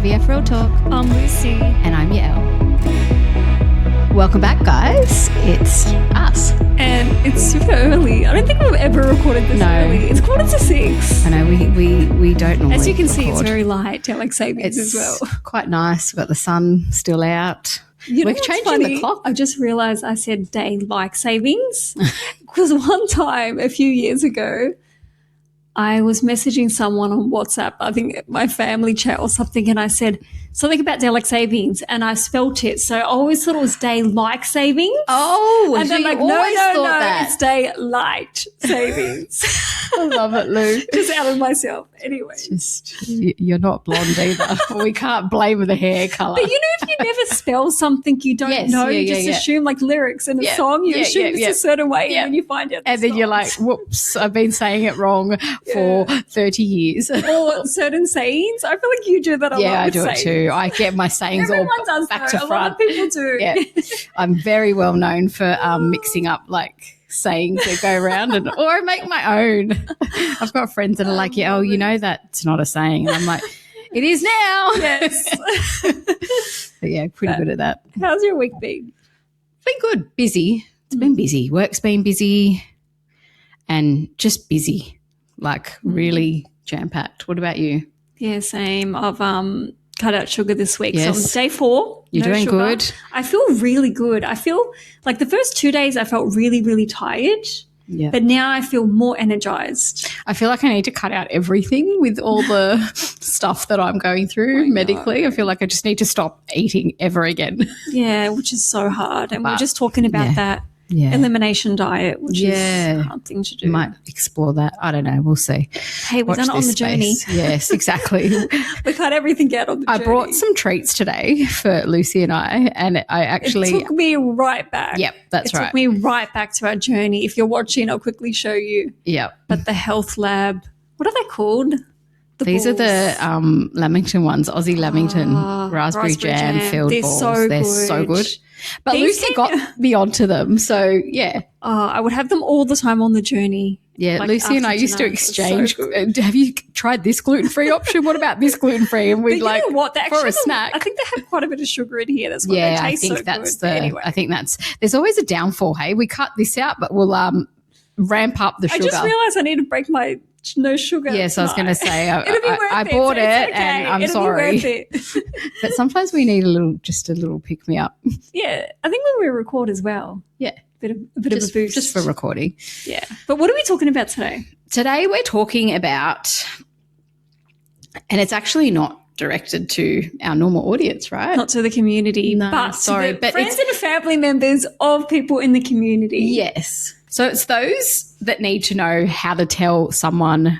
IVF Real Talk. I'm Lucy. And I'm Yaelle. Welcome back, guys. It's us. And it's super early. I don't think we've ever recorded this early. It's 5:45. I know, we don't normally As you can see, record. it's very light, like savings as well. Quite nice. We've got the sun still out. You know We're what's changing funny? the clock. I just realised I said day like savings because one time a few years ago, I was messaging someone on WhatsApp, I think my family chat or something, and I said something about daylight savings and I spelt it. So I always thought it was daylight savings. Oh, and then you like, always no, thought that. it's daylight savings. I love it, Lou. Just out of myself. Anyway. You're not blonde either. We can't blame the hair colour. But you know, if you never spell something you don't know, you just assume like lyrics in a song, you assume it's a certain way and then you find out. And then you're like, whoops, I've been saying it wrong for 30 years. Or certain sayings. I feel like you do that a lot. Yeah, I with do it sayings. too. I get my sayings Everyone all does back though. to A front. lot of people do. Yeah, I'm very well known for mixing up like sayings that go around, or I make my own. I've got friends that are like, "Yeah, you know that's not a saying," and I'm like, "It is now." Yes. But yeah, pretty good at that. How's your week been? It's been good. Busy. It's been busy. Work's been busy, and just busy. Like really jam packed. What about you? Yeah, same. I've cut out sugar this week. Yes. So on day 4. You're no doing sugar. good. I feel really good. I feel like the first 2 days I felt really, really tired. Yeah. But now I feel more energized. I feel like I need to cut out everything with all the stuff that I'm going through medically. I feel like I just need to stop eating ever again. Yeah, which is so hard. And we're just talking about that elimination diet, which is a hard thing to do. Might explore that. I don't know. Well see. Hey, we've done it on the journey. Yes, exactly. We cut everything out on the journey. I brought some treats today for Lucy and I actually It took me right back. Yep, that's right. It took me right back to our journey. If you're watching, I'll quickly show you. Yep. But the health lab, what are they called? These are the Lamington ones, Aussie Lamington raspberry jam filled balls. They're so good. But Lucy got me onto them, so yeah. I would have them all the time on the journey. Yeah, like Lucy and I used to exchange. Have you tried this gluten-free option? What about this gluten-free? And we'd like, you know what? for a snack. I think they have quite a bit of sugar in here. That's why they taste so good. Anyway. I think there's always a downfall, hey? We cut this out, but we'll ramp up the sugar. I just realised I need to break my no sugar. Yes, I was going to say I it, bought so it okay. and I'm It'll sorry. Be worth it. But sometimes we need a little pick me up. Yeah, I think when we record as well. Yeah, a bit of a boost just for recording. Yeah, but what are we talking about today? Today we're talking about, and it's actually not directed to our normal audience, right? Not to the community, but to the friends and family members of people in the community. Yes. So it's those that need to know how to tell someone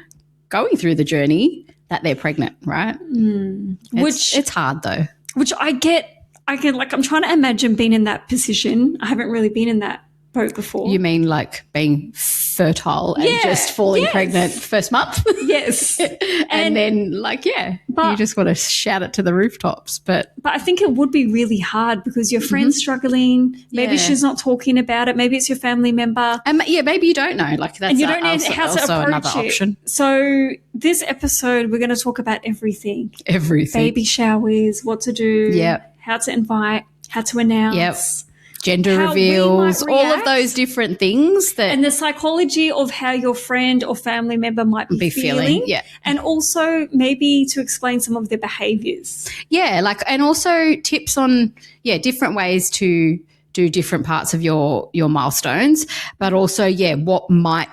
going through the journey that they're pregnant, right? It's hard though. Which I get, like, I'm trying to imagine being in that position. I haven't really been in that boat before. You mean like being fertile and just falling pregnant first month? Yes. and then like, you just want to shout it to the rooftops. But I think it would be really hard because your friend's struggling. Maybe she's not talking about it. Maybe it's your family member. And maybe you don't know. Like that's and you don't know how to approach another it. option. So this episode, we're going to talk about everything. Baby showers, what to do, how to invite, how to announce. Gender reveals, all of those different things and the psychology of how your friend or family member might be feeling. And also maybe to explain some of their behaviors. Yeah, and also tips on different ways to do different parts of your milestones, but also what might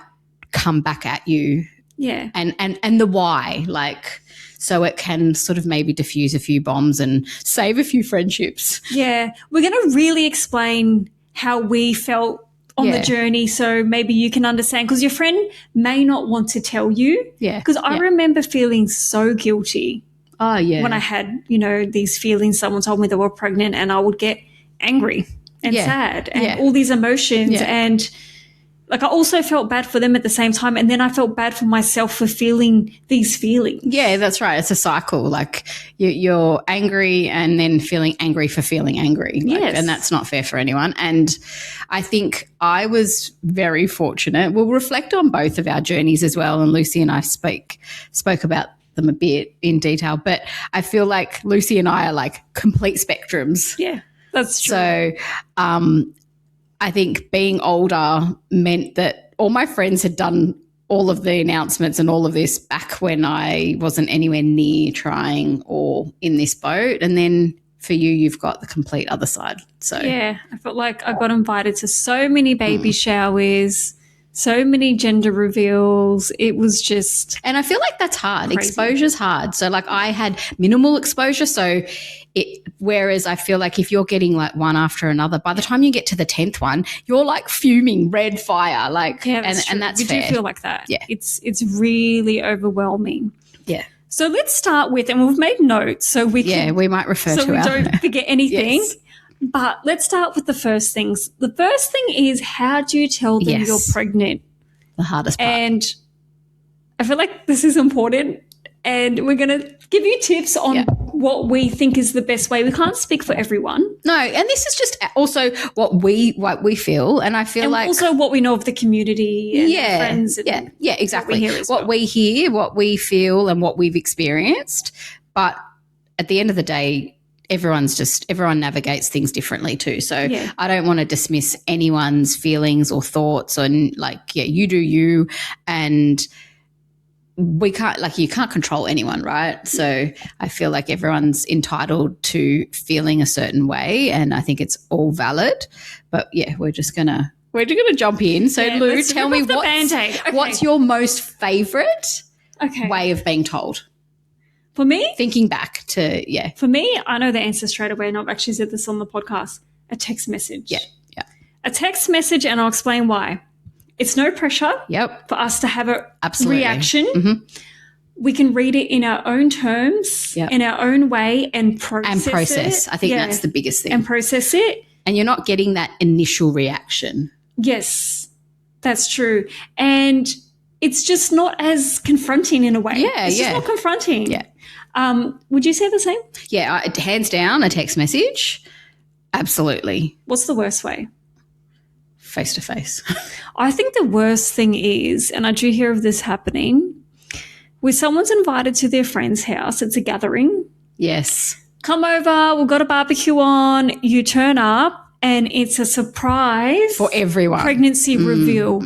come back at you. Yeah. And the why, like, so it can sort of maybe diffuse a few bombs and save a few friendships. Yeah. We're going to really explain how we felt on the journey so maybe you can understand because your friend may not want to tell you. Yeah. Because I remember feeling so guilty. Oh, yeah. When I had, these feelings, someone told me they were pregnant and I would get angry and sad and all these emotions and like I also felt bad for them at the same time and then I felt bad for myself for feeling these feelings. Yeah, that's right. It's a cycle. Like you're angry and then feeling angry for feeling angry. Like, and that's not fair for anyone. And I think I was very fortunate. We'll reflect on both of our journeys as well. And Lucy and I spoke about them a bit in detail, but I feel like Lucy and I are like complete spectrums. Yeah, that's true. So I think being older meant that all my friends had done all of the announcements and all of this back when I wasn't anywhere near trying or in this boat. And then for you, you've got the complete other side. So yeah, I felt like I got invited to so many baby showers, so many gender reveals. It was just and I feel like that's hard. crazy. Exposure's hard. So like I had minimal exposure. So whereas I feel like if you're getting like one after another, by the time you get to the 10th one, you're like fuming red fire. Like, Yeah, and that's you fair. do feel like that. Yeah. It's really overwhelming. Yeah. So let's start with, and we've made notes so we can, Yeah, we might refer so to we our don't forget anything. Yes. But let's start with the first things. The first thing is, how do you tell them Yes. you're pregnant? the hardest part. And I feel like this is important, and we're going to give you tips on what we think is the best way. We can't speak for everyone. No, and this is just also what we feel, and I feel And like also what we know of the community and our friends. And exactly. What we hear as What well. we hear, what we feel, and what we've experienced. But at the end of the day, everyone navigates things differently too. So Yeah. I don't want to dismiss anyone's feelings or thoughts, and you do you, and we can't, you can't control anyone, right? So I feel like everyone's entitled to feeling a certain way, and I think it's all valid. But yeah, we're just gonna jump in. So Yeah, Lou, let's tell rip me off the Band-Aid. Okay. what's your most favourite Okay. way of being told? For me, Thinking back to I know the answer straight away, and I've actually said this on the podcast. A text message. Yeah. A text message, and I'll explain why. It's no pressure Yep. for us to have a Absolutely. reaction. Mhm. We can read it in our own terms, Yep. in our own way, and process it. I think Yeah. that's the biggest thing. And process it. And you're not getting that initial reaction. Yes, that's true. And it's just not as confronting in a way. Yeah, It's just yeah. not confronting. Yeah. Would you say the same? Yeah, hands down, a text message. Absolutely. What's the worst way? Face to face. I think the worst thing is, and I do hear of this happening, where someone's invited to their friend's house, it's a gathering, Yes. come over, we've got a barbecue on, you turn up, and it's a surprise For everyone. pregnancy reveal.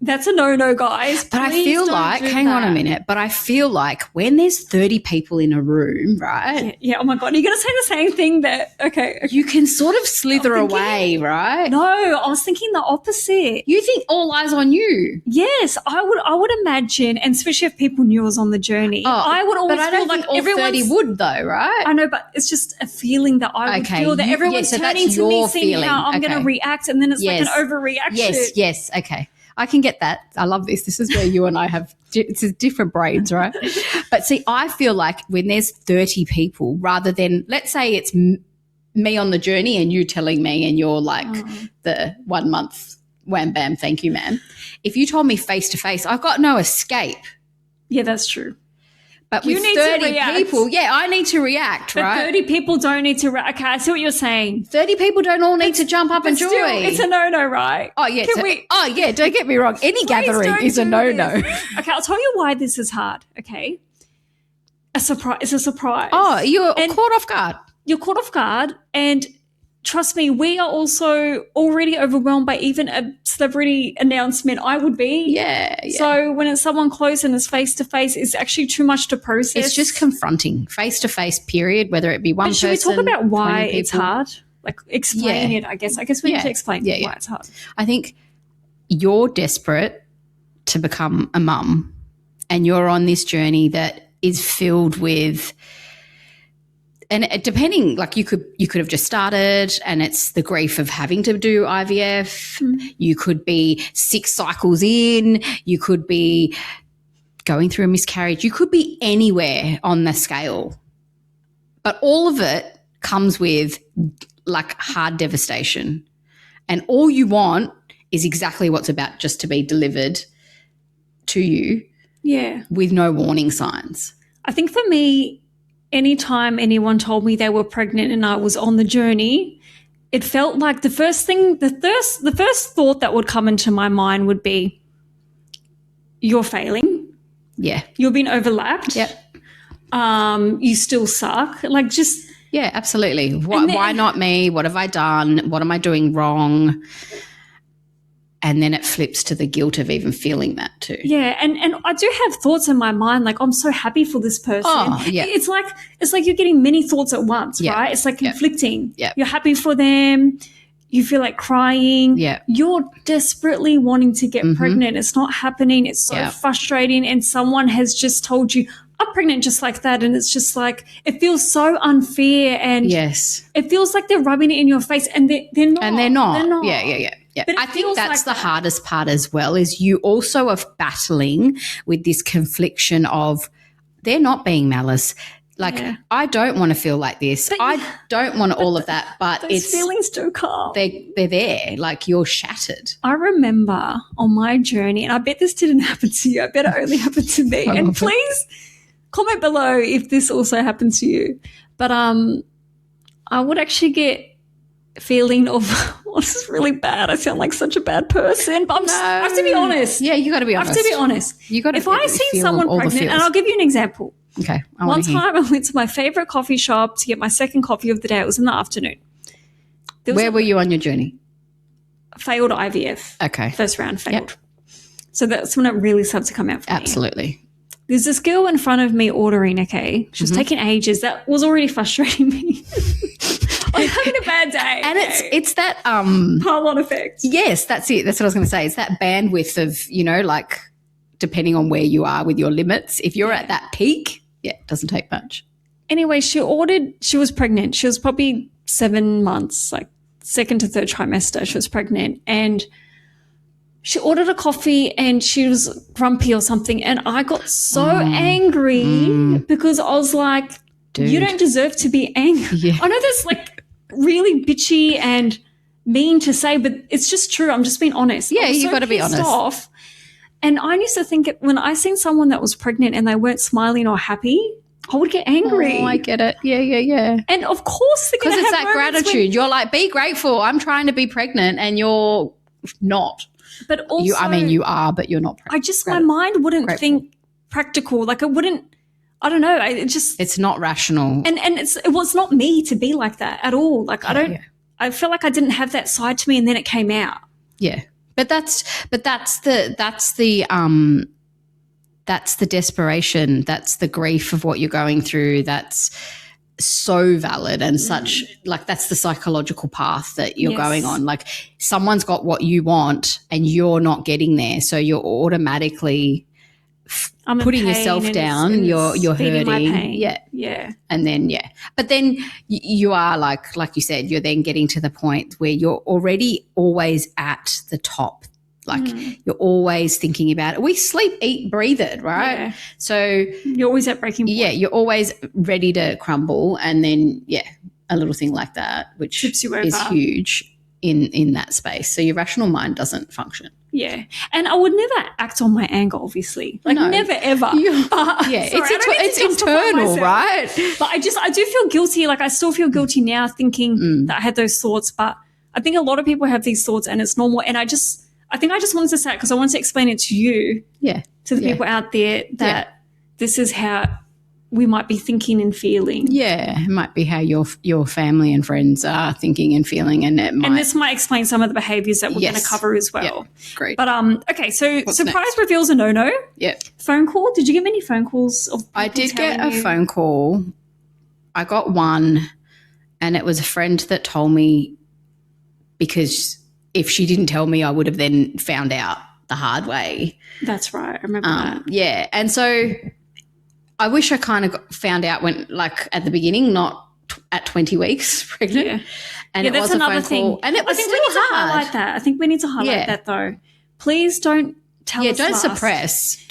That's a no-no, guys. But I Please feel don't like, do hang on a that. minute, but I feel like when there's 30 people in a room, right, Yeah, oh my God, you're going to say the same thing that, okay. you can sort of slither I'm thinking- away, right? No, I was thinking the opposite. You think all eyes on you. Yes, I would imagine, and especially if people knew I was on the journey, I would always but I feel don't like think all everyone's 30 would though, right? I know, but it's just a feeling that I would feel that everyone's so turning that's to me, your seeing feeling. how I'm going Okay. to react, and then it's like Yes. an overreaction. Yes, okay. I can get that. I love this. This is where you and I have it's different brains, right? But see, I feel like when there's 30 people, rather than, let's say it's me on the journey and you telling me and you're like the 1 month wham bam, thank you, ma'am. If you told me face to face, I've got no escape. Yeah, that's true. But You with need to 30 react. people, I need to react, But right? 30 people don't need to. Okay, I see what you're saying. 30 people don't all need to jump up and Still, join. it's a no-no, right? Oh, yeah. Can we- Don't get me wrong. Any gathering don't is a do no-no. this. Okay, I'll tell you why this is hard. Okay, a surprise. It's a surprise. Oh, you're And- caught off guard. You're caught off guard, and trust me, we are also already overwhelmed by even a celebrity announcement. I would be. Yeah. So when it's someone close and it's face to face, it's actually too much to process. It's just confronting, face to face. Period. Whether it be one But should person. we talk about why 20 it's people. hard? Like explain Yeah. it. I guess we need to explain Yeah, why it's hard. I think you're desperate to become a mum, and you're on this journey that is filled with. And depending, like you could have just started, and it's the grief of having to do IVF. You could be 6 cycles in. You could be going through a miscarriage. You could be anywhere on the scale, but all of it comes with like hard devastation, and all you want is exactly what's about just to be delivered to you Yeah. with no warning signs. I think for me, anytime anyone told me they were pregnant and I was on the journey, it felt like the first thought that would come into my mind would be, you're failing. Yeah. You're being overlapped. Yep. You still suck. Like just Yeah, absolutely. Why not me? What have I done? What am I doing wrong? And then it flips to the guilt of even feeling that too. Yeah, and I do have thoughts in my mind like I'm so happy for this person. Oh, yeah. It's like you're getting many thoughts at once, Yeah. right? It's like conflicting. Yeah. You're happy for them. You feel like crying. Yeah. You're desperately wanting to get pregnant. It's not happening. It's so frustrating. And someone has just told you, I'm pregnant just like that. And it's just like, it feels so unfair. And yes, it feels like they're rubbing it in your face and they're not. And they're not. Yeah. But I think that's the hardest part as well, is you also are battling with this confliction of they're not being malice. Like, I don't want to feel like this. But I don't want all of that, but those feelings do come. They're there. Like, you're shattered. I remember on my journey, and I bet this didn't happen to you. I bet it only happened to me. And please comment below if this also happened to you. But I would actually get feeling of, well, this is really bad. I sound like such a bad person, but I have to be honest. Yeah, you got to be honest. I have to be honest. You got to. If I see someone pregnant, and I'll give you an example. Okay. One time I went to my favorite coffee shop to get my second coffee of the day. It was in the afternoon. Where were you on your journey? Failed IVF. Okay. First round failed. Yep. So that's when it really started to come out for me. Absolutely. There's this girl in front of me ordering, okay? She was taking ages. That was already frustrating me. I'm having a bad day. And it's that pile-on effect. Yes, that's it. That's what I was going to say. It's that bandwidth of, like, depending on where you are with your limits. If you're at that peak, it doesn't take much. Anyway, she was pregnant. She was probably 7 months, like second to third trimester. She was pregnant. And she ordered a coffee and she was grumpy or something. And I got so angry because I was like, dude, you don't deserve to be angry. Yeah. I know that's like really bitchy and mean to say, but it's just true. I'm just being honest. Yeah, you got to be honest. Off. And I used to think when I seen someone that was pregnant and they weren't smiling or happy, I would get angry. Oh, I get it. Yeah. And of course, because it's that gratitude. You're like, be grateful. I'm trying to be pregnant, and you're not. But also, you are, but you're not pregnant. My mind wouldn't think practical. Like it wouldn't. I don't know. It's not rational. And it was not me to be like that at all. Like I feel like I didn't have that side to me, and then it came out. Yeah. But that's the desperation. That's the grief of what you're going through. That's so valid and such, like, that's the psychological path that you're going on. Like, someone's got what you want and you're not getting there. So you're automatically putting yourself down. You're hurting. Yeah. And then, but then you are like you said, you're then getting to the point where you're already always at the top. Like you're always thinking about it. We sleep, eat, breathe it, right? Yeah. So you're always at breaking point. Yeah, you're always ready to crumble. And then, a little thing like that, which tips you over, is huge in that space. So your rational mind doesn't function. Yeah. And I would never act on my anger, obviously. Like never, ever. It's internal, right? But I do feel guilty. Like I still feel guilty now thinking that I had those thoughts. But I think a lot of people have these thoughts and it's normal. And I think I just wanted to say it because I wanted to explain it to you, to the people out there, that this is how we might be thinking and feeling. Yeah, it might be how your family and friends are thinking and feeling, and this might explain some of the behaviours that we're going to cover as well. Yep. Great. But okay, so What's surprise next? reveal's a no-no. Yep. Phone call. Did you get many phone calls? I did get a phone call. I got one, and it was a friend that told me, because if she didn't tell me, I would have then found out the hard way. That's right. I remember that. Yeah. And so I wish I kind of found out when, like, at the beginning, not at 20 weeks pregnant. Yeah. And it that's was another a phone thing. call. And it was I think still we need hard. to highlight that. I think we need to highlight that though. Please don't tell us don't last. suppress.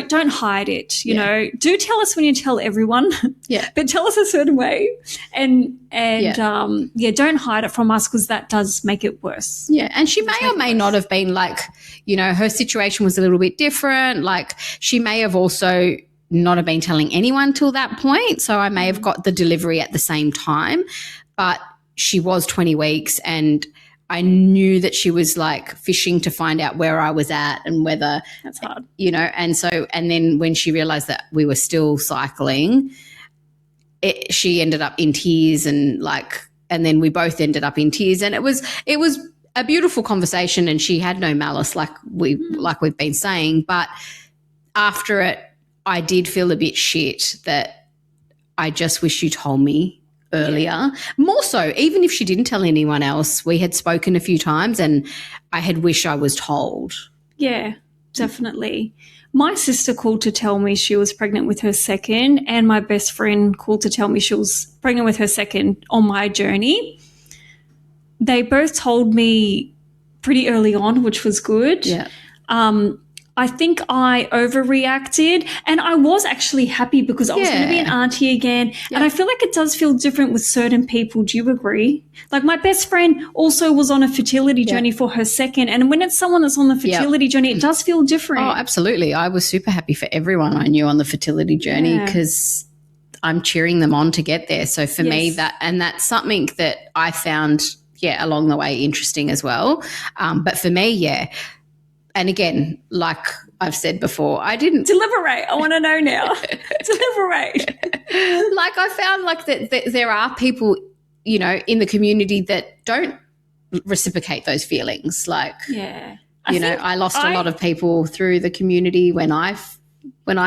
Don't hide it. You know, do tell us when you tell everyone. Yeah. But tell us a certain way. And don't hide it from us, because that does make it worse. Yeah. And she may or may not have been like, her situation was a little bit different. Like, she may have also not have been telling anyone till that point. So I may have got the delivery at the same time, but she was 20 weeks and I knew that she was like fishing to find out where I was at and whether, That's hard. and then when she realized that we were still cycling, she ended up in tears and then we both ended up in tears, and it was a beautiful conversation, and she had no malice like we've been saying. But after it, I did feel a bit shit that I just wish you told me earlier. Yeah. More so, even if she didn't tell anyone else, we had spoken a few times and I had wished I was told. Yeah, definitely. My sister called to tell me she was pregnant with her second, and my best friend called to tell me she was pregnant with her second on my journey. They both told me pretty early on, which was good. Yeah. I think I overreacted, and I was actually happy because I was going to be an auntie again. Yeah. And I feel like it does feel different with certain people. Do you agree? Like my best friend also was on a fertility journey for her second. And when it's someone that's on the fertility journey, it does feel different. Oh, absolutely. I was super happy for everyone I knew on the fertility journey because I'm cheering them on to get there. So for me, that's something that I found, along the way interesting as well. But for me, and again, like I've said before, I didn't deliberate. I want to know now. Deliberate. Like I found like that there are people, in the community that don't reciprocate those feelings. Like, I lost a lot of people through the community when I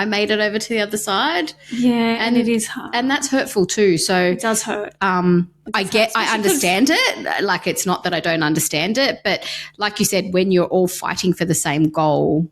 made it over to the other side. Yeah, and it is hard. And that's hurtful too. So it does hurt. I understand it. Like it's not that I don't understand it, but like you said, when you're all fighting for the same goal,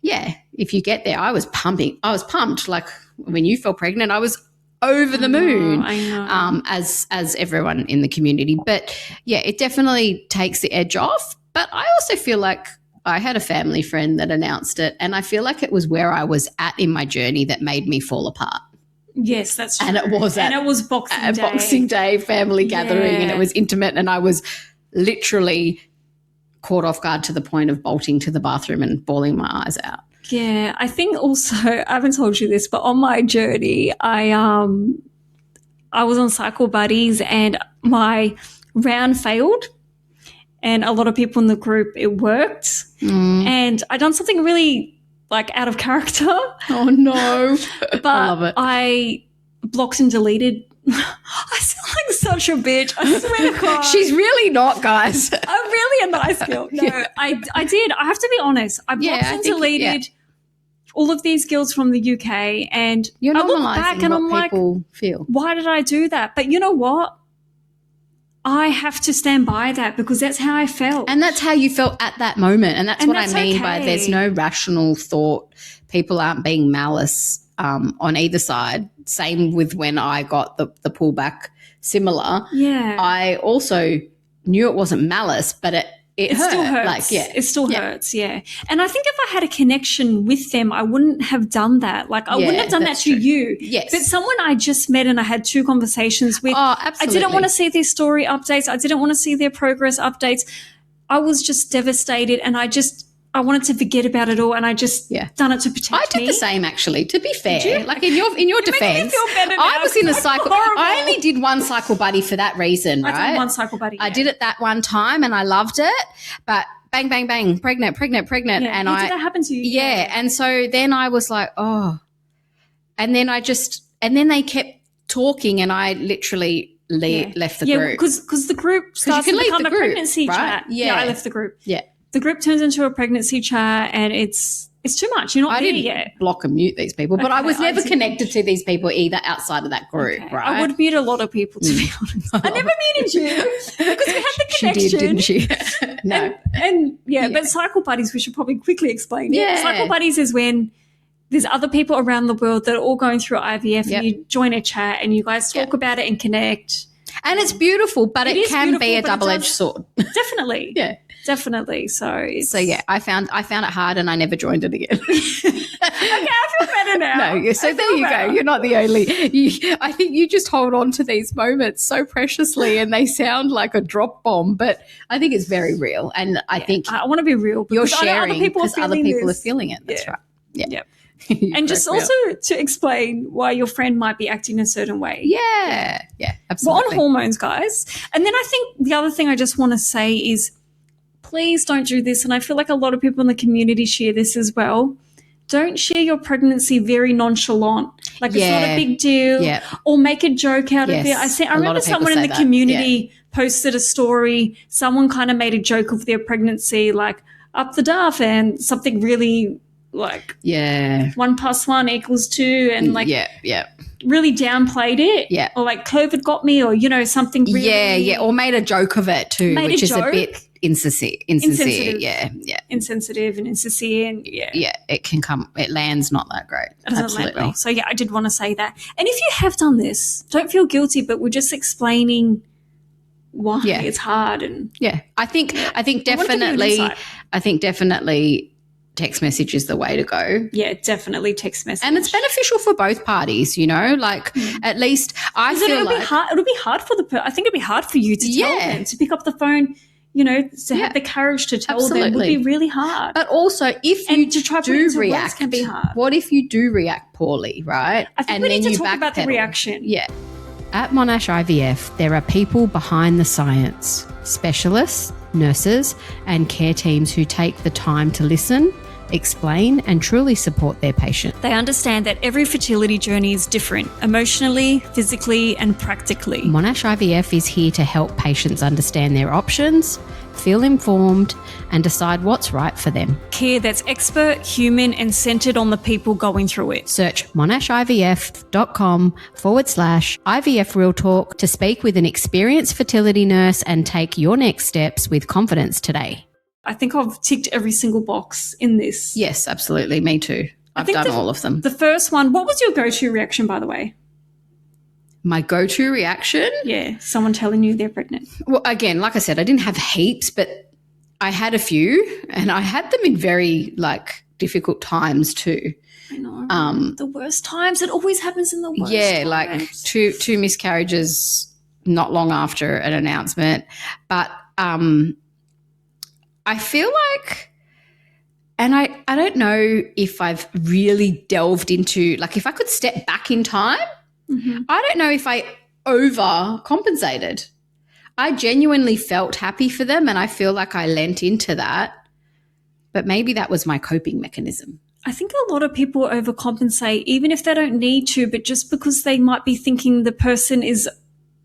if you get there, I was pumped. Like when you fell pregnant, I was over the moon. I know. As everyone in the community. But it definitely takes the edge off. But I also feel like I had a family friend that announced it, and I feel like it was where I was at in my journey that made me fall apart. Yes, that's true. And it was Boxing Day family gathering, and it was intimate, and I was literally caught off guard to the point of bolting to the bathroom and bawling my eyes out. Yeah, I think also, I haven't told you this, but on my journey, I was on Cycle Buddies and my round failed. And a lot of people in the group, it worked. And I done something really like out of character. Oh no. But I love it. I blocked and deleted. I sound like such a bitch. I swear to God. She's really not, guys. I'm really a nice girl. No, I did. I have to be honest. I blocked and deleted all of these girls from the UK, and you're I look back and I'm like, feel. Why did I do that? But you know what? I have to stand by that because that's how I felt. And that's how you felt at that moment. And that's what I mean by there's no rational thought. People aren't being malice on either side. Same with when I got the pullback, similar. Yeah. I also knew it wasn't malice, but it hurt. Still hurts. Like, it still hurts, yeah. And I think if I had a connection with them, I wouldn't have done that. Like I wouldn't have done that to you. Yes. But someone I just met and I had 2 conversations with. Oh, absolutely. I didn't want to see their story updates. I didn't want to see their progress updates. I was just devastated, and I wanted to forget about it all, and I just done it to protect me. I did the same, actually, to be fair. Like in your defense, I was in a cycle. I only did one Cycle Buddy for that reason, right? I did one Cycle Buddy. I did it that one time and I loved it, but bang, bang, bang, pregnant. Yeah. And did that happen to you? Yeah. And so then I was like, oh. And then then they kept talking and I literally left the group. Yeah, because the group starts to become a pregnancy chat. Yeah, I left the group. Yeah. The group turns into a pregnancy chat, and it's too much. You're not there yet. I didn't block and mute these people, but I was never connected to these people either outside of that group, right? I would mute a lot of people, to be honest. I never muted you because we had the connection. She did, didn't she? No. And but Cycle Buddies, we should probably quickly explain. Yeah. Cycle Buddies is when there's other people around the world that are all going through IVF and you join a chat and you guys talk about it and connect. And it's beautiful, but it can be a double-edged sword. Definitely. Yeah. Definitely. So I found it hard and I never joined it again. Okay, I feel better now. No, so there you go. You're not the only. I think you just hold on to these moments so preciously, and they sound like a drop bomb, but I think it's very real. And I think I want to be real. You're sharing because other people are feeling it. That's right. Yeah. Yep. And just also to explain why your friend might be acting a certain way. Yeah, absolutely. We're on hormones, guys. And then I think the other thing I just want to say is please don't do this. And I feel like a lot of people in the community share this as well. Don't share your pregnancy very nonchalant. Like it's not a big deal or make a joke out of it. I remember someone in the community posted a story. Someone kind of made a joke of their pregnancy, like up the duff and something really like 1 + 1 = 2 and like really downplayed it or like COVID got me or, you know, something really. Or made a joke of it too, which is a bit insensitive. Insensitive and insincere and it lands not that great. It doesn't land well. So I did want to say that. And if you have done this, don't feel guilty, but we're just explaining why it's hard and I think definitely text message is the way to go. Yeah, definitely text message. And it's beneficial for both parties, you know, like at least I feel it'll be hard for I think it'd be hard for you to tell them, to pick up the phone, you know, to have the courage to tell them would be really hard. But also if you to try do react, can be hard. What if you do react poorly, right? I think we need to talk about the reaction. Yeah. At Monash IVF, there are people behind the science, specialists, nurses, and care teams who take the time to listen, explain, and truly support their patient. They understand that every fertility journey is different, emotionally, physically, and practically. Monash IVF is here to help patients understand their options, feel informed, and decide what's right for them. Care that's expert, human, and centered on the people going through it. Search monashivf.com/IVF Real Talk to speak with an experienced fertility nurse and take your next steps with confidence today. I think I've ticked every single box in this. Yes, absolutely. Me too. I've done all of them. The first one, what was your go-to reaction, by the way? My go-to reaction? Yeah, someone telling you they're pregnant. Well, again, like I said, I didn't have heaps, but I had a few, and I had them in very, like, difficult times too. I know. The worst times. It always happens in the worst times. Yeah, like two miscarriages not long after an announcement. But I feel like, and I don't know if I've really delved into, like, if I could step back in time, I don't know if I overcompensated. I genuinely felt happy for them, and I feel like I lent into that, but maybe that was my coping mechanism. I think a lot of people overcompensate, even if they don't need to, but just because they might be thinking the person is,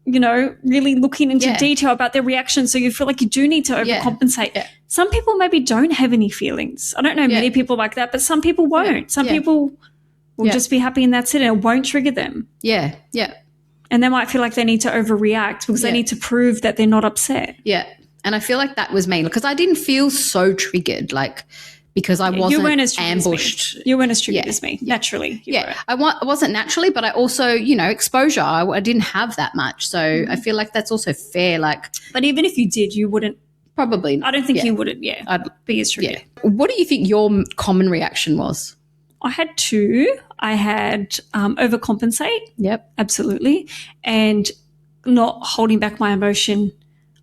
you know, really looking into detail about their reaction. So you feel like you do need to overcompensate. Yeah. Some people maybe don't have any feelings. I don't know many people like that, but some people won't. Some people will just be happy and that's it, and it won't trigger them. Yeah, yeah. And they might feel like they need to overreact because they need to prove that they're not upset. Yeah. And I feel like that was me because I didn't feel so triggered, like, because I wasn't ambushed. You weren't as triggered as me, naturally. I wasn't naturally, but I also, you know, exposure, I didn't have that much. So I feel like that's also fair. Like, but even if you did, you wouldn't. Probably. I don't think you wouldn't, I'd be as triggered. Yeah. What do you think your common reaction was? I had two. I had overcompensate. Yep. Absolutely. And not holding back my emotion.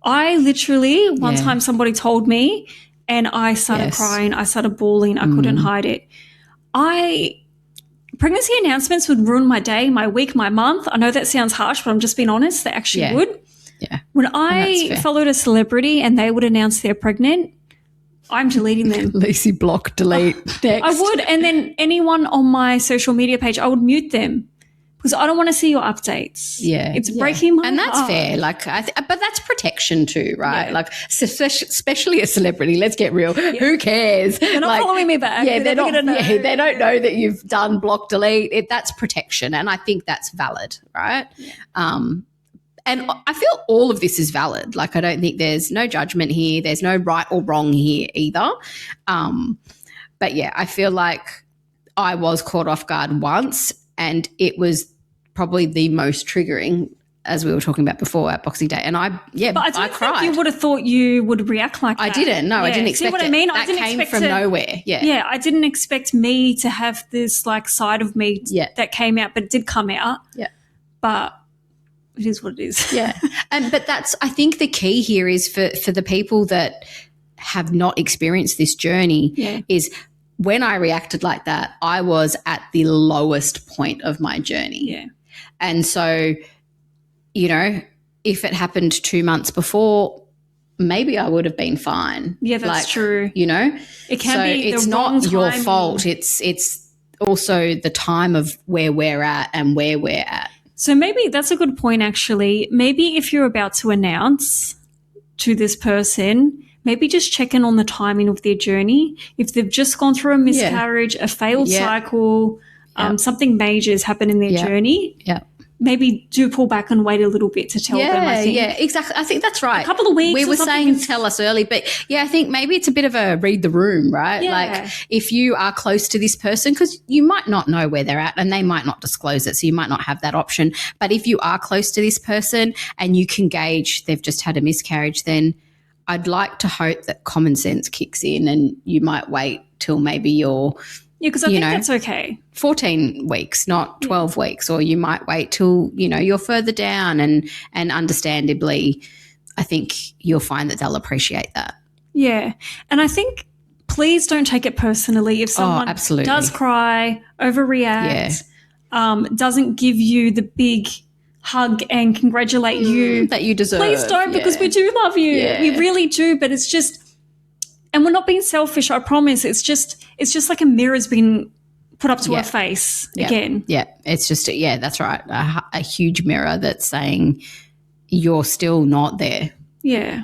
I literally, one time somebody told me and I started crying. I started bawling. I couldn't hide it. Pregnancy announcements would ruin my day, my week, my month. I know that sounds harsh, but I'm just being honest. They actually would. Yeah. When I followed a celebrity and they would announce they're pregnant, I'm deleting them. Lacey, block, delete, next. I would. And then anyone on my social media page, I would mute them because I don't want to see your updates. Yeah. It's breaking my heart. And that's heart. fair. Like, but that's protection too, right? Yeah. Like, especially a celebrity. Let's get real. Yeah. Who cares? They're not following me back. Yeah, they're not. Yeah, they don't know that you've done block, delete. That's protection. And I think that's valid, right? Yeah. And I feel all of this is valid. Like, I don't think there's no judgment here. There's no right or wrong here either. But, yeah, I feel like I was caught off guard once and it was probably the most triggering, as we were talking about before, at Boxing Day. And I cried. Think you would have thought you would react like that. I didn't. No, I didn't expect it. See what I mean? That came from nowhere. Yeah. Yeah, I didn't expect me to have this, like, side of me that came out, but it did come out. Yeah. But it is what it is. Yeah. But that's, I think the key here is for the people that have not experienced this journey is when I reacted like that, I was at the lowest point of my journey. Yeah. And so, you know, if it happened 2 months before, maybe I would have been fine. Yeah, that's true. You know, It can be it's the not wrong your timing. fault. It's also the time of where we're at and where we're at. So maybe that's a good point, actually. Maybe if you're about to announce to this person, maybe just check in on the timing of their journey. If they've just gone through a miscarriage, a failed cycle, something major has happened in their journey, maybe do pull back and wait a little bit to tell them, I think. Yeah, exactly. I think that's right. A couple of weeks We or were something saying tell us early, but I think maybe it's a bit of a read the room, right? Yeah. Like if you are close to this person, because you might not know where they're at and they might not disclose it, so you might not have that option. But if you are close to this person and you can gauge they've just had a miscarriage, then I'd like to hope that common sense kicks in and you might wait till maybe you're because I think that's okay. 14 weeks, not 12 weeks, or you might wait till, you're further down and understandably, I think you'll find that they'll appreciate that. Yeah. And I think please don't take it personally if someone does cry, overreact, doesn't give you the big hug and congratulate you. That you deserve. Please don't because we do love you. Yeah. We really do, but it's just – and we're not being selfish, I promise. It's just like a mirror's been put up to our face again. Yeah, it's just that's right. A huge mirror that's saying you're still not there. Yeah.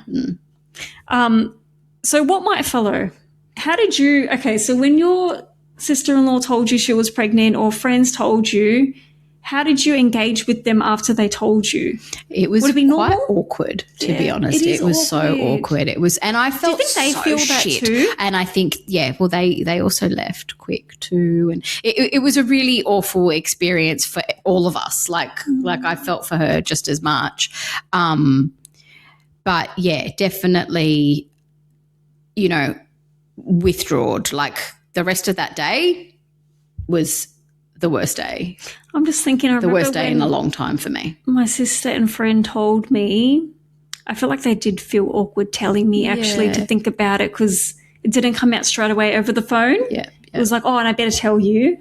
So what might follow? How did you – okay, so when your sister-in-law told you she was pregnant or friends told you, how did you engage with them after they told you? It was Would it be quite normal? awkward, to be honest. It was so awkward. It was, and I felt Do you think they feel that shit. too? And I think, well, they also left quick too, and it was a really awful experience for all of us. Like I felt for her just as much. But yeah, definitely, withdrawed. Like the rest of that day was the worst day. I'm just thinking the worst day in a long time for me. My sister and friend told me, I feel like they did feel awkward telling me actually to think about it because it didn't come out straight away over the phone. Yeah. It was like, and I better tell you.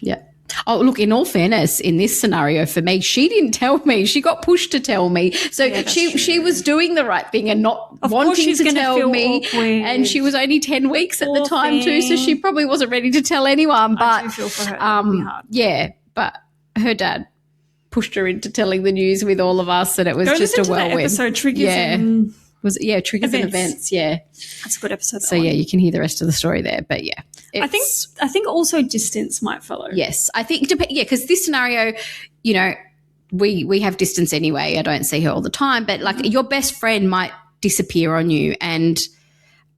Yeah. Oh, look, in all fairness, in this scenario for me, she didn't tell me. She got pushed to tell me. So she was doing the right thing and not wanting to tell me. Awkward. And she was only 10 weeks at the time too, so she probably wasn't ready to tell anyone. But I do feel for her. That would be hard. Yeah, but her dad pushed her into telling the news with all of us, and it was just a whirlwind. Episode triggers and triggers and events. Yeah, that's a good episode. So you can hear the rest of the story there. But yeah, I think also distance might follow. Yes, I think because this scenario, we have distance anyway. I don't see her all the time, but like your best friend might disappear on you, and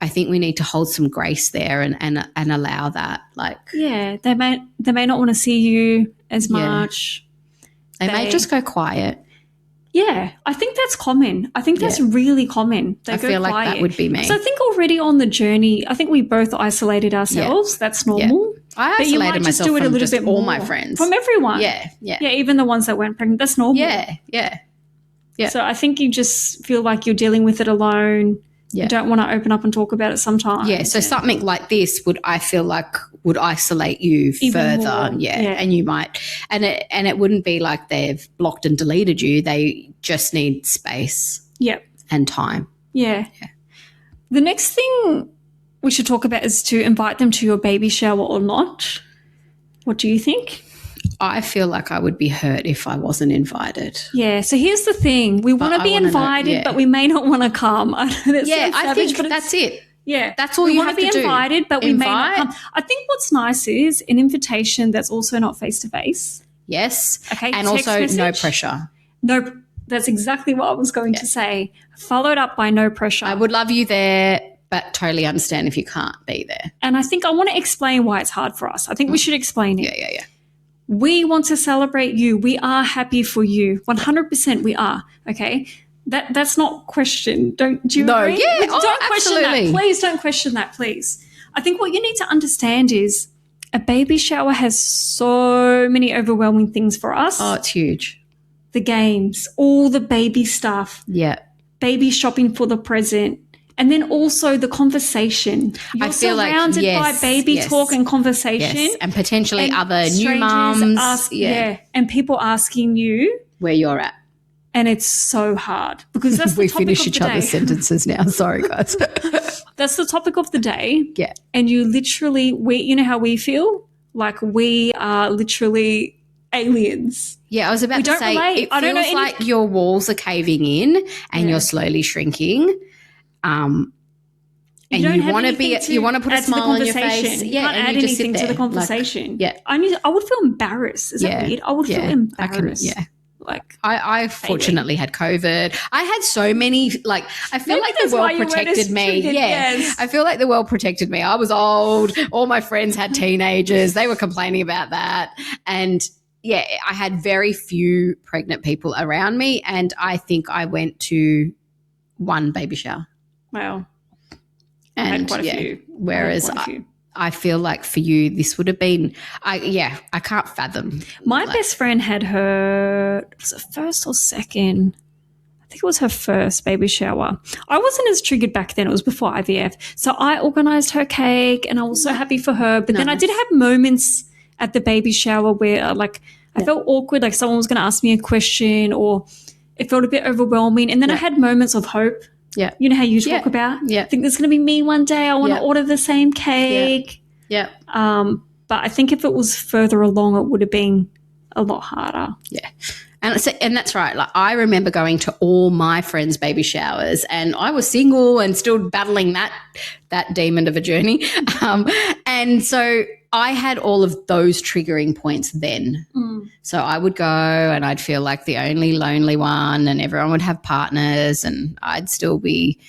I think we need to hold some grace there and allow that. Like, they may not want to see you as much. They may just go quiet. Yeah, I think that's common. I think that's really common. I feel like that would be me. So I think already on the journey, I think we both isolated ourselves. That's normal. Yeah. I isolated myself from just all my friends. From everyone. Yeah. Yeah, even the ones that weren't pregnant. That's normal. Yeah. So I think you just feel like you're dealing with it alone. Yeah. You don't want to open up and talk about it sometimes. Yeah, so something like this would isolate you even further. More. Yeah, and you might – and it wouldn't be like they've blocked and deleted you. They just need space and time. Yeah. The next thing we should talk about is to invite them to your baby shower or not. What do you think? I feel like I would be hurt if I wasn't invited. Yeah, so here's the thing. We want to be invited, but we may not want to come. I think that's it. Yeah. That's all you have to do. We want to be invited, but we may not come. I think what's nice is an invitation that's also not face-to-face. Yes. Okay, and also message. No pressure. No, that's exactly what I was going to say. Followed up by no pressure. I would love you there, but totally understand if you can't be there. And I think I want to explain why it's hard for us. I think we should explain it. Yeah. We want to celebrate you. We are happy for you. 100% we are, okay? That's not questioned. Do you agree? Yeah, don't question absolutely. that. Please don't question that, please. I think what you need to understand is a baby shower has so many overwhelming things for us. Oh, it's huge. The games, all the baby stuff. Yeah. Baby shopping for the present. And then also the conversation. You're feel like, surrounded by yes, baby yes. talk and conversation. Yes, and potentially and other new strangers mums. and people asking you Where you're at. and it's so hard because that's the We topic finish of each the day. other's sentences now. Sorry, guys. That's the topic of the day. Yeah. And you literally, you know how we feel? Like we are literally aliens. Yeah, I was about to say, relate. it I don't know feels like your walls are caving in and you're slowly shrinking. And you want to put a smile on your face. You can't add you just sit anything to there, the conversation. Like, I would feel embarrassed. Is that weird? I would feel embarrassed. I fortunately had COVID. I had so many, like, I feel like the world protected me. Yes. I feel like the world protected me. I was old. All my friends had teenagers. They were complaining about that. And yeah, I had very few pregnant people around me. And I think I went to one baby shower. Wow. And I had quite a few. Whereas I feel like for you, this would have been, I can't fathom. My best friend had her, was it first or second? I think it was her first baby shower. I wasn't as triggered back then. It was before IVF. So I organised her cake and I was so happy for her. But then I did have moments at the baby shower where I felt awkward, like someone was going to ask me a question or it felt a bit overwhelming. And then I had moments of hope. Yeah. You know how you talk about? Yeah. I think there's going to be me one day. I want to order the same cake. Yeah. But I think if it was further along, it would have been a lot harder. Yeah. And that's right. Like I remember going to all my friends' baby showers and I was single and still battling that demon of a journey. And so I had all of those triggering points then. So I would go and I'd feel like the only lonely one and everyone would have partners and I'd still be,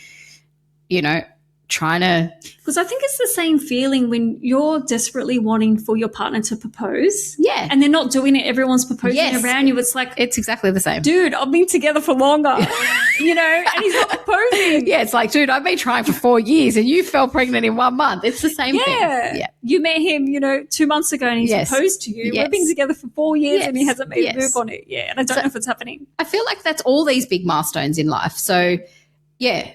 trying to. Because I think it's the same feeling when you're desperately wanting for your partner to propose. Yeah. And they're not doing it. Everyone's proposing around you. It's like. It's exactly the same. Dude, I've been together for longer, and he's not proposing. Yeah, it's like, dude, I've been trying for 4 years and you fell pregnant in 1 month. It's the same thing. Yeah. You met him, 2 months ago and he's proposed to you. We've been together for 4 years and he hasn't made a move on it. Yeah, and I don't know if it's happening. I feel like that's all these big milestones in life. So, yeah,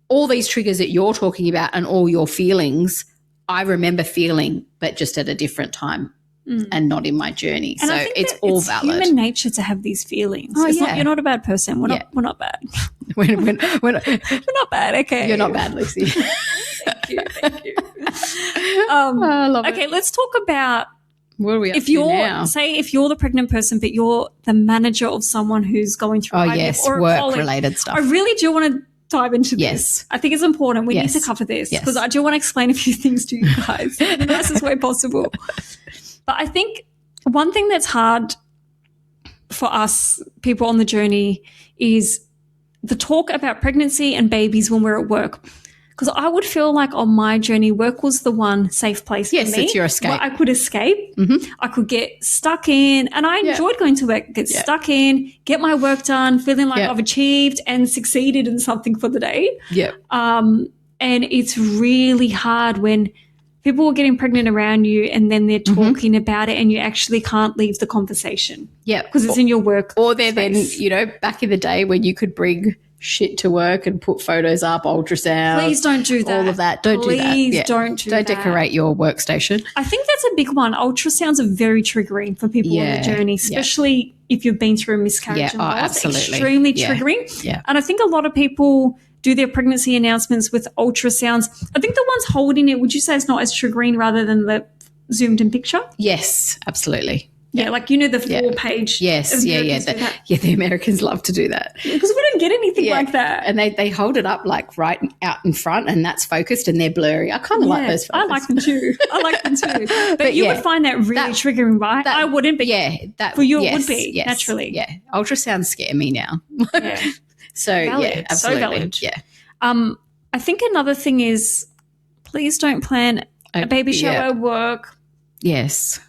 all these triggers that you're talking about and all your feelings, I remember feeling, but just at a different time and not in my journey. And so it's all valid. It's human nature to have these feelings. You're not a bad person. We're not bad. We're not bad. Okay. You're not bad, Lucy. Thank you. I love it. Okay, let's talk about what are we up to now? Say if you're the pregnant person, but you're the manager of someone who's going through IVF or work-related stuff. I really do want to dive into this. Yes. I think it's important. We need to cover this because I do want to explain a few things to you guys in the nicest way possible. But I think one thing that's hard for us people on the journey is the talk about pregnancy and babies when we're at work. Because I would feel like on my journey, work was the one safe place for me. Yes, it's your escape. Where I could escape. Mm-hmm. I could get stuck in. And I enjoyed going to work, get stuck in, get my work done, feeling like I've achieved and succeeded in something for the day. Yeah. And it's really hard when people are getting pregnant around you and then they're talking about it and you actually can't leave the conversation. Yeah. Because it's in your work. Or they're then, back in the day when you could bring shit to work and put photos up, ultrasound. Please don't do that. All of that. Don't do that. Please don't do that. Don't decorate your workstation. I think that's a big one. Ultrasounds are very triggering for people on the journey, especially if you've been through a miscarriage and loss. Absolutely. Extremely triggering. Yeah. And I think a lot of people do their pregnancy announcements with ultrasounds. I think the ones holding it, would you say it's not as triggering rather than the zoomed in picture? Yes, absolutely. Yeah, like the 4-page. Yes, the Americans love to do that. Because we don't get anything like that. And they hold it up like right out in front and that's focused and they're blurry. I kind of like those photos. I like them too. But you would find that really triggering, right? I wouldn't, but for you it would be, naturally. Yeah, ultrasounds scare me now. So, valid. absolutely. So valid. Yeah. I think another thing is please don't plan a baby shower at work. Yes.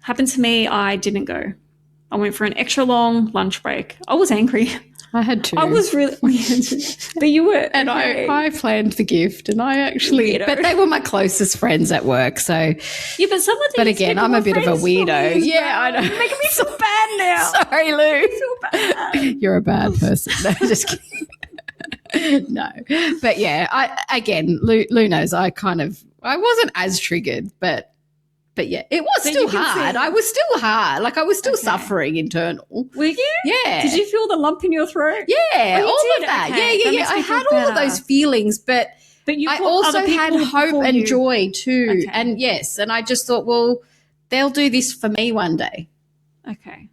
Happened to me, I didn't go. I went for an extra long lunch break. I was angry. I had to. I was really, but you were. And I planned the gift and I actually, but they were my closest friends at work. So, yeah, but some of these. But again, I'm a bit of a weirdo. Yeah, I know. You're making me feel bad now. Sorry, Lou. I feel bad. You're a bad person. No, just kidding. No. But yeah, Lou knows I wasn't as triggered, but yeah, it was still hard. I was still hard. Like, I was still suffering internal. Were you? Yeah. Did you feel the lump in your throat? Yeah, Oh, all of that. Okay. Yeah. I had all of those feelings, but I also had hope and joy too. Okay. And yes, and I just thought, well, they'll do this for me one day. Okay.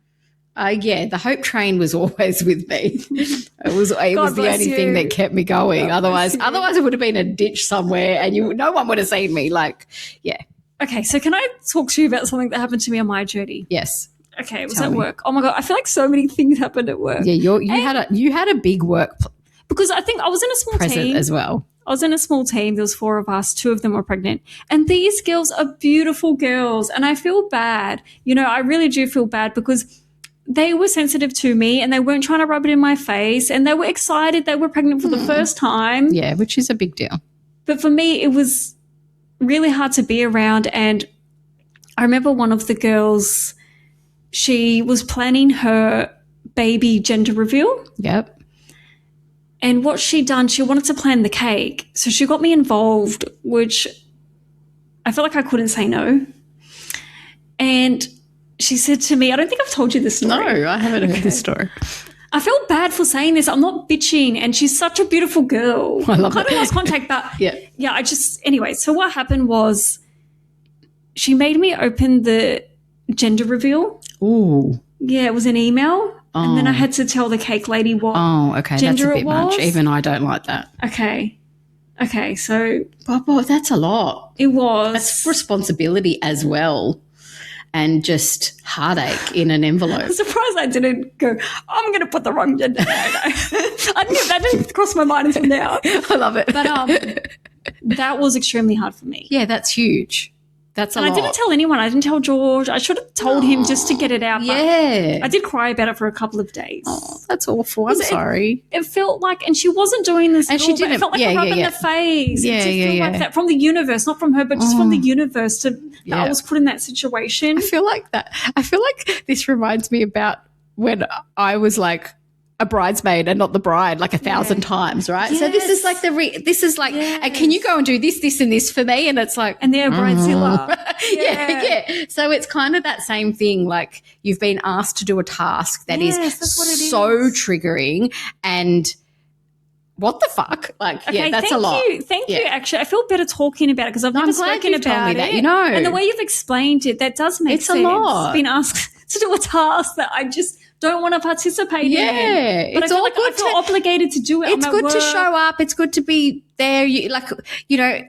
The hope train was always with me. It was the only thing that kept me going. Otherwise it would have been a ditch somewhere, and no one would have seen me. Like, yeah. Okay, so can I talk to you about something that happened to me on my journey? Yes. Okay, it was at work. Oh my God, I feel like so many things happened at work. Yeah, you had a big work because I think I was in a small present team as well. I was in a small team. There was 4 of us. 2 of them were pregnant. And these girls are beautiful girls. And I feel bad. I really do feel bad because they were sensitive to me and they weren't trying to rub it in my face. And they were excited they were pregnant for the first time. Yeah, which is a big deal. But for me, it was really hard to be around. And I remember one of the girls, she was planning her baby gender reveal. Yep. And what she'd done, she wanted to plan the cake. So she got me involved, which I felt like I couldn't say no. And she said to me, I don't think I've told you this story. No, I haven't heard this story. I felt bad for saying this. I'm not bitching. And she's such a beautiful girl. I love kind of lost contact, but yeah, anyway, so what happened was she made me open the gender reveal. Ooh. Yeah, it was an email. Oh. And then I had to tell the cake lady what gender that's a bit much. Even I don't like that. Okay, so... But that's a lot. It was. That's responsibility as well, and just heartache in an envelope. I'm surprised I didn't go, I'm going to put the wrong gender. No. That didn't cross my mind until now. I love it. But that was extremely hard for me. Yeah, that's huge. That's a lot. And I didn't tell anyone. I didn't tell George. I should have told him just to get it out. Yeah. I did cry about it for a couple of days. Oh, that's awful. I'm sorry. It felt like, and she wasn't doing this and at she all, didn't. It felt like a rub in the face. Yeah, it did feel like that from the universe, not from her, but just from the universe that I was put in that situation. I feel like this reminds me about when I was like a bridesmaid and not the bride like 1,000 times, right? Yes. So this is like can you go and do this and this for me? And it's like, and they're bridezilla. Yeah. So it's kind of that same thing. Like, you've been asked to do a task that is so triggering, and what the fuck? Like, that's a lot. Thank you. Actually, I feel better talking about it because I've never spoken about it. And the way you've explained it, that does make sense. It's a lot. Been asked to do a task that I just don't want to participate in. Yeah, but I feel obligated to do it. It's good to show up. It's good to be there.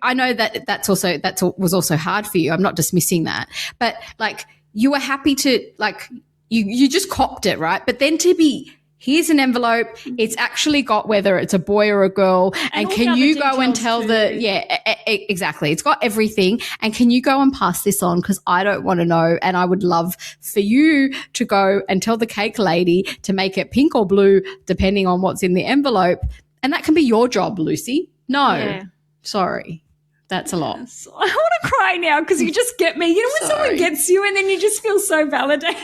I know that was also hard for you. I'm not dismissing that, but like, you were happy to, like, you just copped it, right? But then to be, here's an envelope. It's actually got whether it's a boy or a girl. And can you go and tell exactly. It's got everything. And can you go and pass this on? Because I don't want to know. And I would love for you to go and tell the cake lady to make it pink or blue, depending on what's in the envelope. And that can be your job, Lucy. No, sorry. That's a lot. Yes. I want to cry now because you just get me. You know when someone gets you and then you just feel so validated.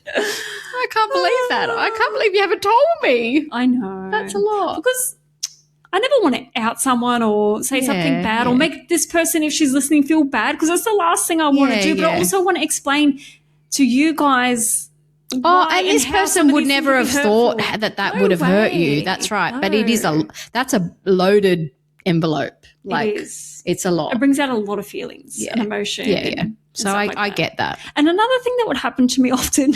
I can't believe that. I can't believe you haven't told me. I know. That's a lot. Because I never want to out someone or say something bad or make this person, if she's listening, feel bad, because that's the last thing I want to do. But I also want to explain to you guys. And this person would never have thought that would have hurt you. That's right. No. But that's a loaded envelope. Like, it's a lot. It brings out a lot of feelings and emotion. Yeah. So I get that. And another thing that would happen to me often,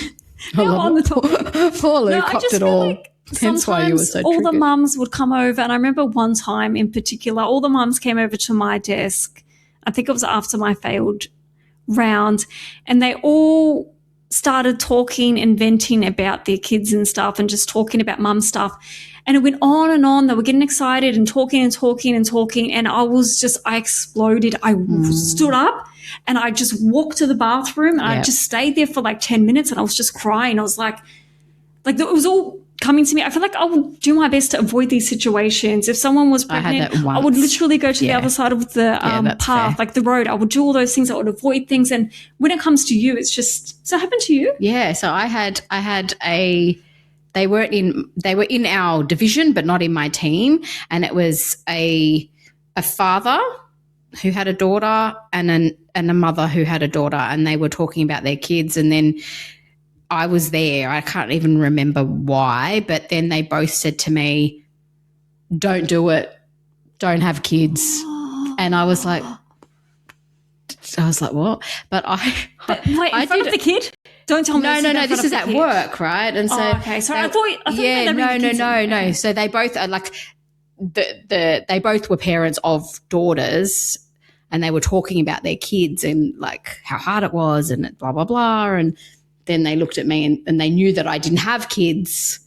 on the topic. Poor Lou copped it all. Like hence why you were so all triggered. the mums would come over, and I remember one time in particular, all the mums came over to my desk. I think it was after my failed round, and they all started talking and venting about their kids and stuff, and just talking about mum stuff. And it went on and on. They were getting excited and talking and talking and talking. And I exploded. I stood up and I just walked to the bathroom, and I just stayed there for like 10 minutes, and I was just crying. I was like it was all coming to me. I feel like I would do my best to avoid these situations. If someone was pregnant, I would literally go to the other side of the path, like the road. I would do all those things. I would avoid things. And when it comes to you, it's just, so it happened to you? Yeah. So I had a they were in our division but not in my team, and it was a father who had a daughter and a mother who had a daughter, and they were talking about their kids, and then I was there. I can't even remember why, but then they both said to me, don't do it. Don't have kids. And I was like, what? But wait, in front of the kid? Don't tell me. No. This is at work, right? And so, okay. Sorry, I thought no. So they both are like, they both were parents of daughters, and they were talking about their kids and like how hard it was and blah blah blah. And then they looked at me and they knew that I didn't have kids,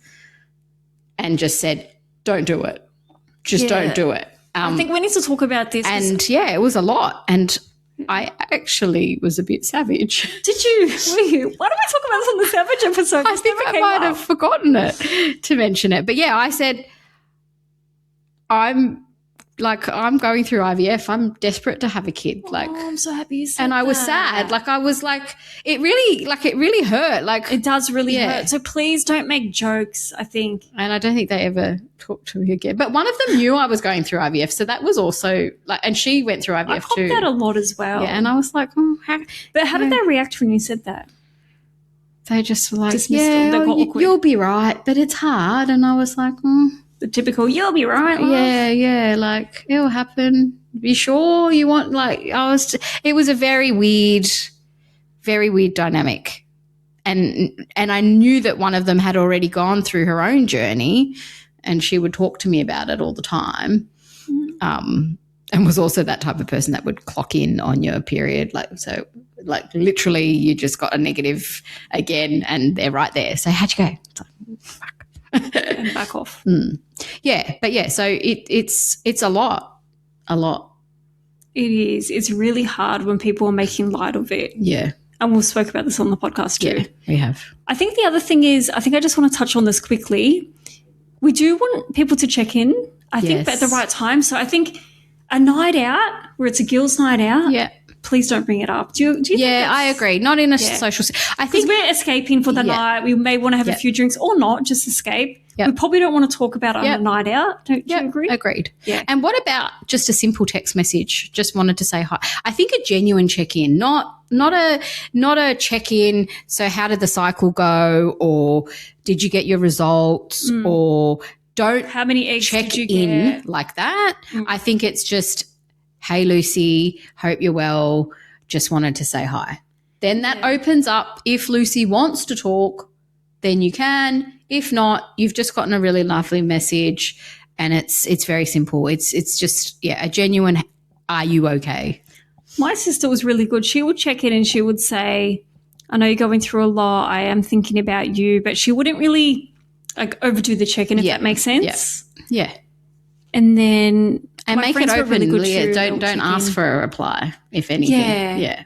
and just said, "Don't do it. Just don't do it." I think we need to talk about this. And it was a lot, and I actually was a bit savage. Did you? Why don't we talk about this on the Savage episode? I think I might have forgotten it to mention it. But yeah, I said, I'm going through IVF. I'm desperate to have a kid. Like, I'm so happy you said and I was sad. Like, I was like, it really hurt. Like, it does really hurt. So please don't make jokes, I think. And I don't think they ever talked to me again. But one of them knew I was going through IVF, so that was also like, and she went through IVF too. I caught that a lot as well. Yeah, and I was like, how did they react when you said that? They just were like, you'll be right, but it's hard. And I was like, the typical, you'll be right. Love. Yeah, like, it'll happen. Be sure you want, like, it was a very weird dynamic. And I knew that one of them had already gone through her own journey, and she would talk to me about it all the time. And was also that type of person that would clock in on your period. Like, so like literally you just got a negative again and they're right there. So how'd you go? It's like, fuck. And back off. Yeah. But yeah, so it's a lot. It is. It's really hard when people are making light of it. Yeah. And we spoke about this on the podcast too. Yeah, we have. I think the other thing is, I just want to touch on this quickly. We do want people to check in, I think, but at the right time. So I think a night out where it's a girls' night out, please don't bring it up. Do you think I agree. Not in a social – I think – because we're escaping for the night. We may want to have a few drinks or not, just escape. We probably don't want to talk about it on a night out. Do you agree? Agreed. Yeah. And what about just a simple text message? Just wanted to say hi. I think a genuine check-in, not a check-in, so how did the cycle go, or did you get your results, or don't how many eggs check did you in get? like that. I think it's just, hey, Lucy, hope you're well, just wanted to say hi. Then that opens up. If Lucy wants to talk, then you can. If not, you've just gotten a really lovely message, and it's very simple. It's just, a genuine, are you okay? My sister was really good. She would check in and she would say, I know you're going through a lot. I am thinking about you. But she wouldn't really overdo the check-in, if that makes sense. Yeah. And then and make it open. Really don't ask for a reply, if anything. Yeah.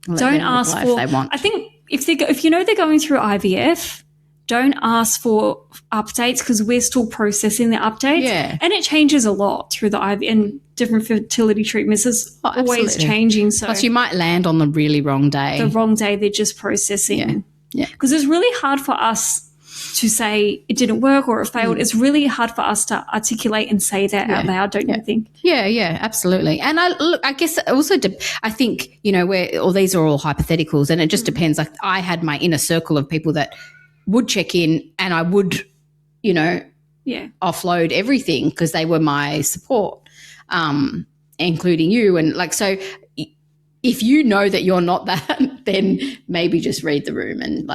Don't ask for. If they want. I think if you know they're going through IVF, don't ask for updates, because we're still processing the updates. Yeah. And it changes a lot through the IVF and different fertility treatments. It's always changing. So plus you might land on the really wrong day. The wrong day they're just processing. Yeah. Because it's really hard for us to say it didn't work or it failed. It's really hard for us to articulate and say that out loud, don't you think? Yeah, absolutely. And I guess also I think, these are all hypotheticals, and it just depends. Like, I had my inner circle of people that would check in, and I would, offload everything because they were my support, including you. And so if you know that you're not that, then maybe just read the room and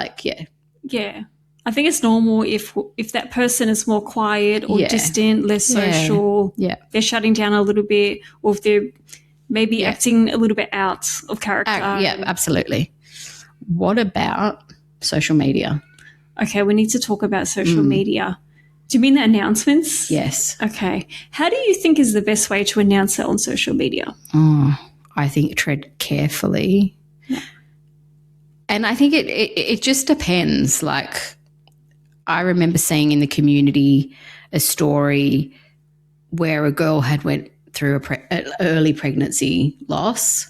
Yeah. I think it's normal if that person is more quiet or distant, less social, they're shutting down a little bit, or if they're maybe acting a little bit out of character. Absolutely. What about social media? Okay, we need to talk about social media. Do you mean the announcements? Yes. Okay. How do you think is the best way to announce it on social media? I think tread carefully. Yeah. And I think it just depends. Like, I remember seeing in the community a story where a girl had went through an early pregnancy loss,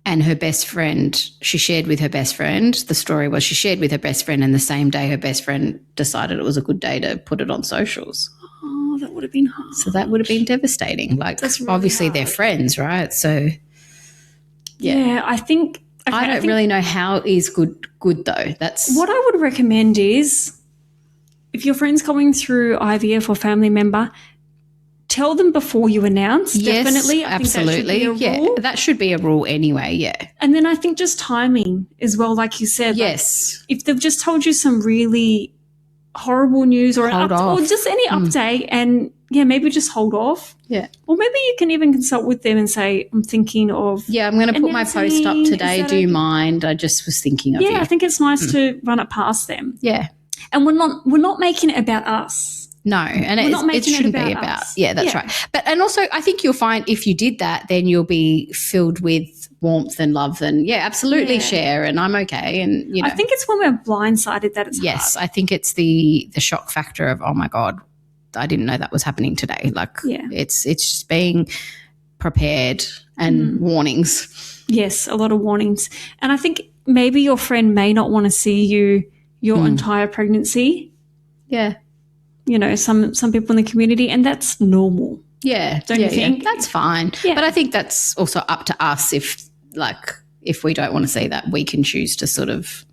and her best friend, she shared with her best friend. The story was she shared with her best friend, and the same day her best friend decided it was a good day to put it on socials. Oh, that would have been hard. So that would have been devastating. Like, That's really obviously hard. they're friends, right? So, Yeah, I think I don't really know how is good though. That's what I would recommend is if your friend's going through IVF or family member, tell them before you announce. yes, Definitely. I absolutely. think that should be a rule. That should be a rule anyway. Yeah. And then I think just timing as well, like you said. Yes. Like if they've just told you some really horrible news or or just any update, and maybe just hold off. Yeah. Or maybe you can even consult with them and say, I'm thinking of I'm going to put my post up today. Do you mind? I just was thinking of you. Yeah, I think it's nice to run it past them. Yeah. And we're not making it about us. No, and it shouldn't be about us. Yeah, that's right. But and also I think you'll find if you did that, then you'll be filled with warmth and love and absolutely share, and I'm okay. And I think it's when we're blindsided that it's hard. I think it's the shock factor of, oh my God, I didn't know that was happening today. Like it's just being prepared and warnings. Yes, a lot of warnings. And I think maybe your friend may not want to see you your entire pregnancy. Yeah. Some people in the community, and that's normal. Yeah. Don't you think? That's fine. Yeah. But I think that's also up to us if we don't want to see that, we can choose to sort of,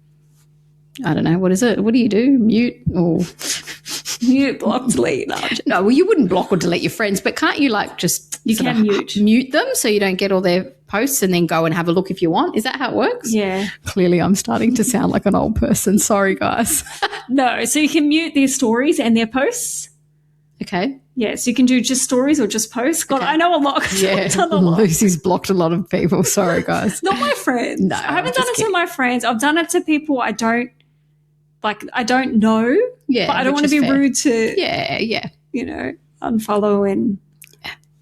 I don't know, what is it? What do you do? Mute or mute, block, delete? No, well, you wouldn't block or delete your friends, but can't you you can mute them so you don't get all their posts and then go and have a look if you want? Is that how it works? Yeah. Clearly I'm starting to sound like an old person. Sorry, guys. No, so you can mute their stories and their posts. Okay. Yeah, so you can do just stories or just posts. God, I know a lot. Yeah, Lucy's blocked a lot of people. Sorry, guys. Not my friends. No, I haven't done it to my friends. I've done it to people I don't know. Yeah, but I don't want to be rude to. Yeah. Unfollow and.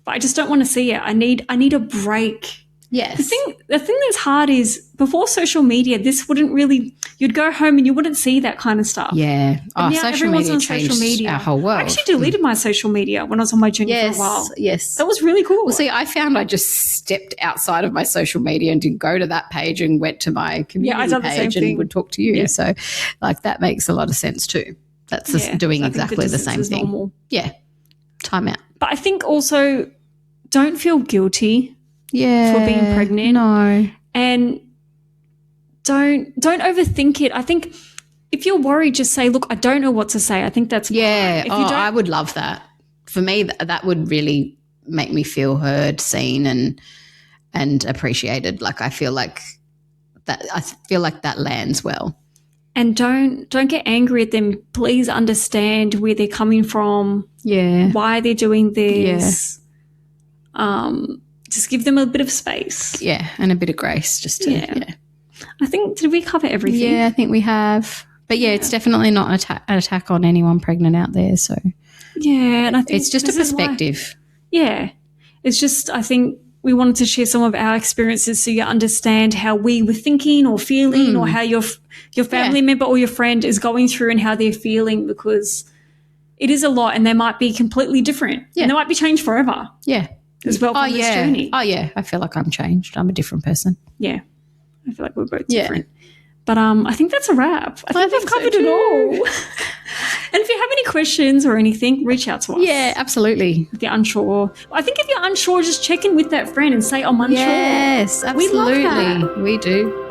But I just don't want to see it. I need a break. Yes. The thing that's hard is before social media, this wouldn't really. You'd go home and you wouldn't see that kind of stuff. Yeah. And now social media changed our whole world. I actually deleted my social media when I was on my journey for a while. Yes. That was really cool. Well, see, I found I just stepped outside of my social media and didn't go to that page and went to my community page and would talk to you. Yeah. So, that makes a lot of sense too. That's just doing exactly the same thing. Normal. Yeah. Time out. But I think also don't feel guilty. Yeah. For being pregnant. No. And don't overthink it. I think if you're worried, just say, look, I don't know what to say. I think that's fine. I would love that. For me, that would really make me feel heard, seen and appreciated. Like I feel like that lands well. And don't get angry at them. Please understand where they're coming from. Yeah. Why they're doing this. Yeah. Just give them a bit of space. Yeah, and a bit of grace just to, I think, did we cover everything? Yeah, I think we have. But, it's definitely not an attack on anyone pregnant out there. So, yeah, and I think it's just a perspective. It's just, I think we wanted to share some of our experiences so you understand how we were thinking or feeling or how your family member or your friend is going through and how they're feeling, because it is a lot and they might be completely different. Yeah. And they might be changed forever. Yeah. As well from this journey. Oh, yeah. I feel like I'm changed. I'm a different person. Yeah. I feel like we're both different. But I think that's a wrap. I think we've covered it all. And if you have any questions or anything, reach out to us. Yeah, absolutely. If you're unsure. I think if you're unsure, just check in with that friend and say, I'm unsure. Yes, absolutely. We love that. We do.